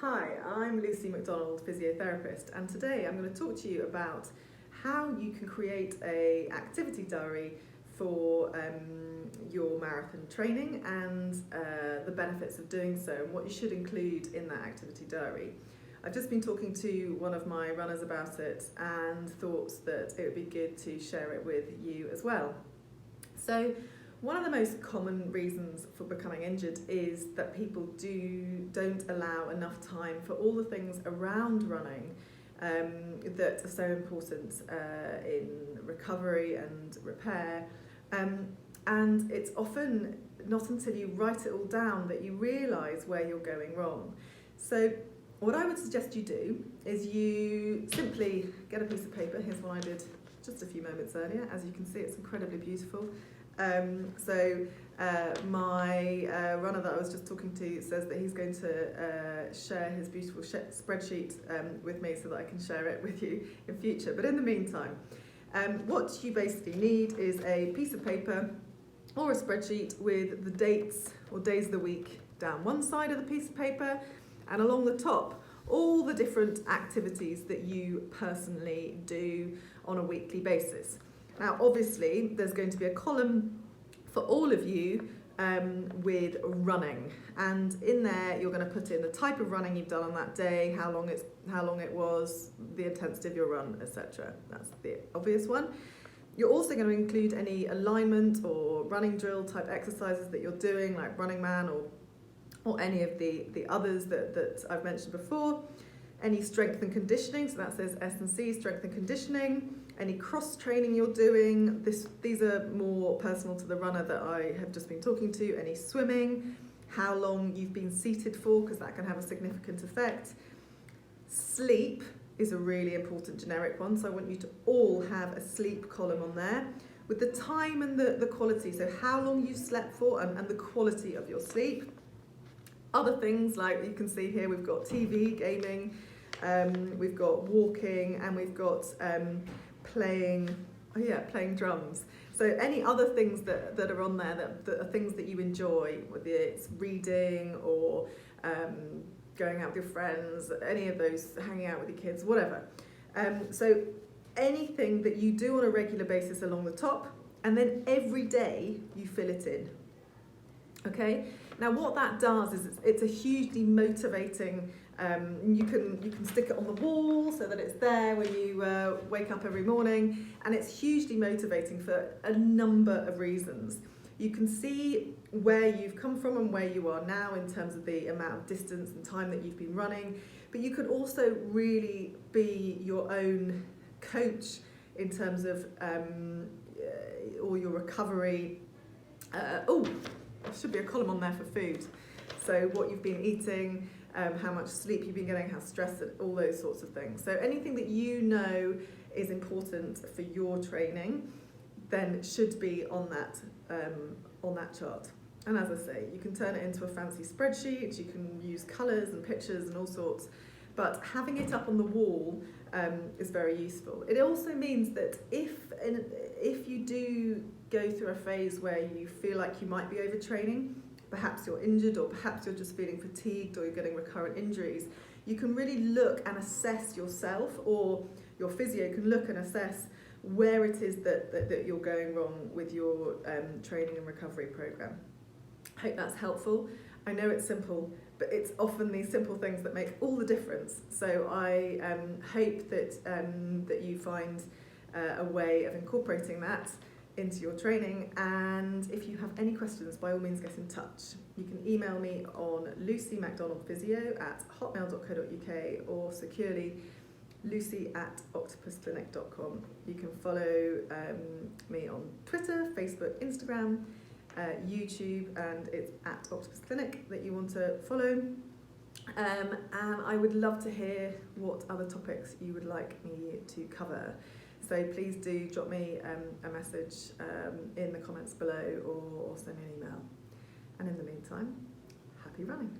Hi, I'm Lucy Macdonald, physiotherapist, and today I'm going to talk to you about how you can create an activity diary for your marathon training and the benefits of doing so and what you should include in that activity diary. I've just been talking to one of my runners about it and thought that it would be good to share it with you as well. So, one of the most common reasons for becoming injured is that people don't allow enough time for all the things around running that are so important in recovery and repair. And it's often not until you write it all down that you realise where you're going wrong. So what I would suggest you do is you simply get a piece of paper. Here's one I did just a few moments earlier. As you can see, it's incredibly beautiful. My runner that I was just talking to says that he's going to share his beautiful spreadsheet with me so that I can share it with you in future. But in the meantime, what you basically need is a piece of paper or a spreadsheet with the dates or days of the week down one side of the piece of paper, and along the top all the different activities that you personally do on a weekly basis. Now, obviously, there's going to be a column for all of you with running, and in there you're going to put in the type of running you've done on that day, how long it was, the intensity of your run, etc. That's the obvious one. You're also going to include any alignment or running drill type exercises that you're doing, like Running Man or any of the others that I've mentioned before. Any strength and conditioning, so that says S&C, strength and conditioning. Any cross training you're doing, these are more personal to the runner that I have just been talking to. Any swimming, how long you've been seated for, because that can have a significant effect. Sleep is a really important generic one, so I want you to all have a sleep column on there with the time and the quality, so how long you slept for and the quality of your sleep. Other things, like you can see here, we've got TV, gaming, we've got walking, and we've got playing drums. So any other things that are on there that are things that you enjoy, whether it's reading or going out with your friends, any of those, hanging out with your kids, whatever. So anything that you do on a regular basis along the top, and then every day you fill it in. Okay. Now, what that does is it's a hugely motivating. You can stick it on the wall so that it's there when you wake up every morning, and it's hugely motivating for a number of reasons. You can see where you've come from and where you are now in terms of the amount of distance and time that you've been running, but you could also really be your own coach in terms of all your recovery. There should be a column on there for food. So what you've been eating, how much sleep you've been getting, how stressed, all those sorts of things. So anything that you know is important for your training, then should be on that chart. And as I say, you can turn it into a fancy spreadsheet, you can use colours and pictures and all sorts, but having it up on the wall is very useful. It also means that if you do go through a phase where you feel like you might be overtraining, perhaps you're injured, or perhaps you're just feeling fatigued, or you're getting recurrent injuries, you can really look and assess yourself, or your physio can look and assess where it is that you're going wrong with your training and recovery program. I hope that's helpful. I know it's simple, but it's often these simple things that make all the difference. So I hope that you find a way of incorporating that into your training, and if you have any questions, by all means get in touch. You can email me on lucymacdonaldphysio@hotmail.co.uk or securely lucy@octopusklinik.com. You can follow me on Twitter, Facebook, Instagram, YouTube, and it's @octopusklinik that you want to follow. And I would love to hear what other topics you would like me to cover. So please do drop me a message in the comments below, or send me an email. And in the meantime, happy running.